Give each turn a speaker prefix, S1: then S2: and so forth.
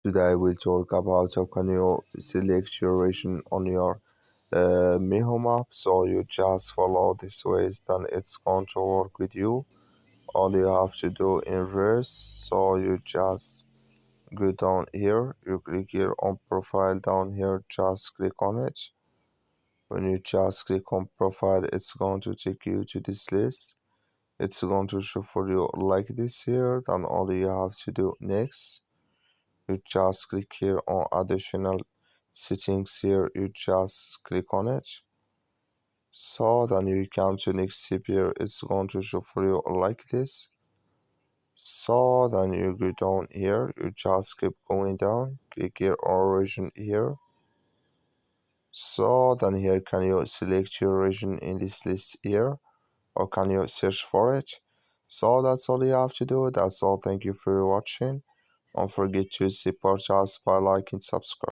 S1: Today we'll talk about how can you select your region on your Miho map. So you just follow this ways, then it's going to work with you. All you have to do in reverse. So you just go down here, you click here on profile down here, just click on it. When you just click on profile, it's going to take you to this list. It's going to show for you like this here. Then all you have to do next, you just click here on additional settings here, you just click on it. So then you come to next step here, it's going to show for you like this. So then you go down here, you just keep going down, click here on region here. So then here can you select your region in this list here, or can you search for it? So that's all you have to do. That's all. Thank you for watching. Don't forget to support us by liking, subscribe.